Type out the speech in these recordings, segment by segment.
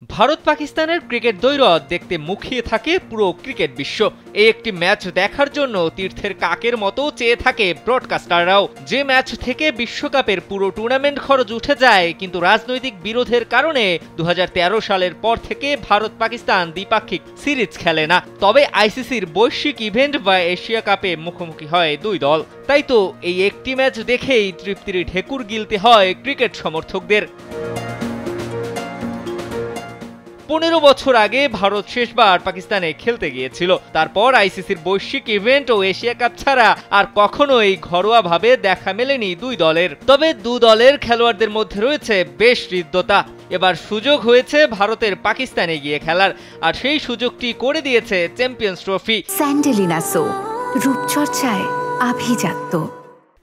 ভারত পাকিস্তানের ক্রিকেট দ্বৈরথ দেখতে মুখিয়ে থাকে পুরো ক্রিকেট বিশ্ব। এই একটি ম্যাচ দেখার জন্য তীর্থের কাকের মতো চেয়ে থাকে ব্রডকাস্টাররাও। যে ম্যাচ থেকে বিশ্বকাপের পুরো টুর্নামেন্ট খরচ উঠে যায়, কিন্তু রাজনৈতিক বিরোধের কারণে 2013 সালের পর থেকে ভারত পাকিস্তান দ্বিপাক্ষিক সিরিজ খেলে না। তবে আইসিসির বৈশ্বিক ইভেন্ট বা এশিয়া কাপে মুখোমুখি হয় দুই দল। তাই তো এই একটি ম্যাচ দেখেই তৃপ্তির ঢেকুর গিলতে হয় ক্রিকেট সমর্থকদের। 15 বছর আগে ভারত শেষবার পাকিস্তানে খেলতে গিয়েছিল। তারপর আইসিসির বৈশ্বিক ইভেন্ট ও এশিয়া কাপ ছাড়া আর কখনোই ঘরোয়াভাবে দেখা মেলেনি দুই দলের। তবে দু দলের খেলোয়াড়দের মধ্যে রয়েছে বেশ হৃদ্যতা। এবার সুযোগ হয়েছে ভারতের পাকিস্তানে গিয়ে খেলার, আর সেই সুযোগটি করে দিয়েছে চ্যাম্পিয়ন্স ট্রফি। স্যান্ডেলিনা সো, রূপচর্চায় আভিজাত্য,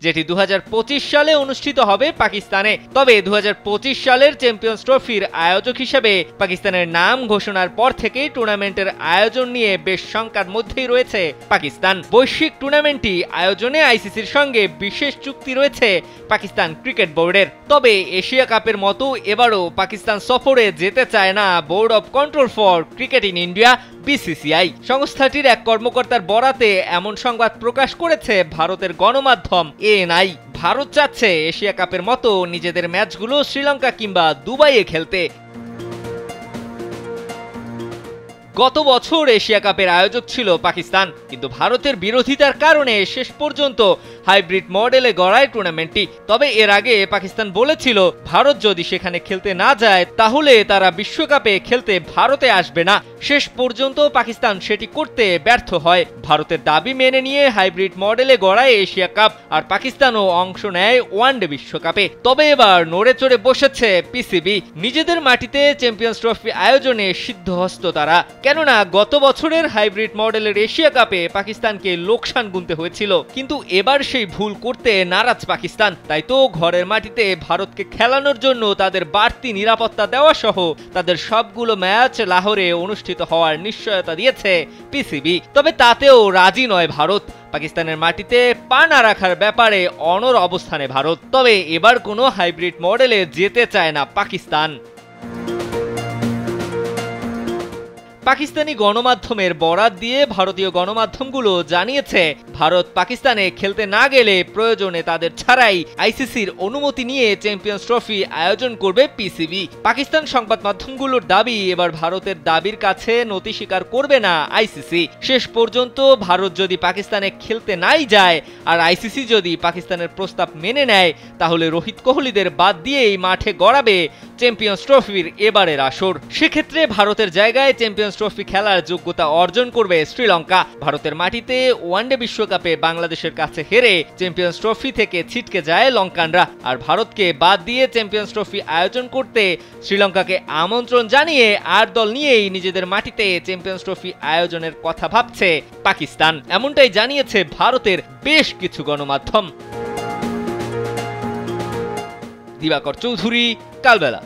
যেটি 2025 সালে অনুষ্ঠিত হবে পাকিস্তানে। তবে 2025 সালের চ্যাম্পিয়ন্স ট্রফির আয়োজক হিসেবে পাকিস্তানের নাম ঘোষণার পর থেকেই টুর্নামেন্টের আয়োজন নিয়ে বেশ শঙ্কার মধ্যেই রয়েছে পাকিস্তান। বৈশ্বিক টুর্নামেন্টটি আয়োজনে আইসিসির সঙ্গে বিশেষ চুক্তি রয়েছে পাকিস্তান ক্রিকেট বোর্ডের। তবে এশিয়া কাপের মতো এবারও পাকিস্তান সফরে যেতে চায় না board of control for cricket in India BCCI. সংস্থাটির এক কর্মকর্তার বরাতে এমন সংবাদ প্রকাশ করেছে ভারতের গণমাধ্যম এএনআই। ভারত চাচ্ছে এশিয়া কাপের মতো নিজেদের ম্যাচগুলো শ্রীলঙ্কা কিংবা দুবাইয়ে খেলতে। গত বছর এশিয়া কাপের আয়োজক ছিল পাকিস্তান, কিন্তু ভারতের বিরোধিতার কারণে শেষ পর্যন্ত হাইব্রিড মডেলে গড়ায় টুর্নামেন্টটি। তবে এর আগে পাকিস্তান বলেছিল ভারত যদি সেখানে খেলতে না যায় তাহলে তারা বিশ্বকাপে খেলতে ভারতে আসবে না। শেষ পর্যন্ত পাকিস্তান সেটি করতে ব্যর্থ হয়। ভারতের দাবি মেনে নিয়ে হাইব্রিড মডেলে গড়ায় এশিয়া কাপ, আর পাকিস্তানও অংশ নেয় ওয়ানডে বিশ্বকাপে। তবে এবার নড়ে চড়ে বসেছে পিসিবি। নিজেদের মাটিতে চ্যাম্পিয়ন্স ট্রফি আয়োজনে সিদ্ধহস্ত তারা। কেননা গত বছরের হাইব্রিড মডেলের এশিয়া কাপে পাকিস্তানকে লোকসান গুনতে হয়েছিল, কিন্তু এবার সেই ভুল করতে নারাজ পাকিস্তান। তাই তো ঘরের মাটিতে ভারতকে খেলানোর জন্য তাদের বাড়তি নিরাপত্তা দেওয়া সহ তাদের সবগুলো ম্যাচ লাহোরে অনুষ্ঠিত হওয়ার নিশ্চয়তা দিয়েছে পিসিবি। তবে তাতেও রাজি নয় ভারত। পাকিস্তানের মাটিতে পা না রাখার ব্যাপারে অনড় অবস্থানে ভারত। তবে এবার কোনো হাইব্রিড মডেলে যেতে চায় না পাকিস্তান। পাকিস্তানি গণমাধ্যমের বরাত দিয়ে ভারতীয় গণমাধ্যমগুলো জানিয়েছে, ভারত পাকিস্তানে খেলতে না গেলে প্রয়োজনে তাদের ছাড়াই আইসিসির অনুমতি নিয়ে চ্যাম্পিয়ন্স ট্রফি আয়োজন করবে পিসিবি। পাকিস্তান সংবাদ মাধ্যমগুলোর দাবি, এবার ভারতের দাবির কাছে নতি স্বীকার করবে না আইসিসি। শেষ পর্যন্ত ভারত যদি পাকিস্তানে খেলতে নাই যায় আর আইসিসি যদি পাকিস্তানের প্রস্তাব মেনে নেয়, তাহলে রোহিত কোহলিদের বাদ দিয়েই মাঠে গড়াবে চ্যাম্পিয়ন্স ট্রফির এবারের আসর। সেক্ষেত্রে ভারতের জায়গায় চ্যাম্পিয়ন্স ট্রফি খেলার যোগ্যতা অর্জন করবে শ্রীলঙ্কা। ভারতের মাটিতে ওয়ানডে বিশ্বকাপে বাংলাদেশের কাছে হেরে চ্যাম্পিয়ন্স ট্রফি থেকে ছিটকে যায় লঙ্কানরা, আর ভারতকে বাদ দিয়ে চ্যাম্পিয়ন্স ট্রফি আয়োজন করতে শ্রীলঙ্কাকে আমন্ত্রণ জানিয়ে 8 দল নিয়েই নিজেদের মাটিতে চ্যাম্পিয়ন্স ট্রফি আয়োজনের কথা ভাবছে পাকিস্তান। এমনটাই জানিয়েছে ভারতের বেশ কিছু গণমাধ্যম। দিবাকর চৌধুরী, কালবেলা।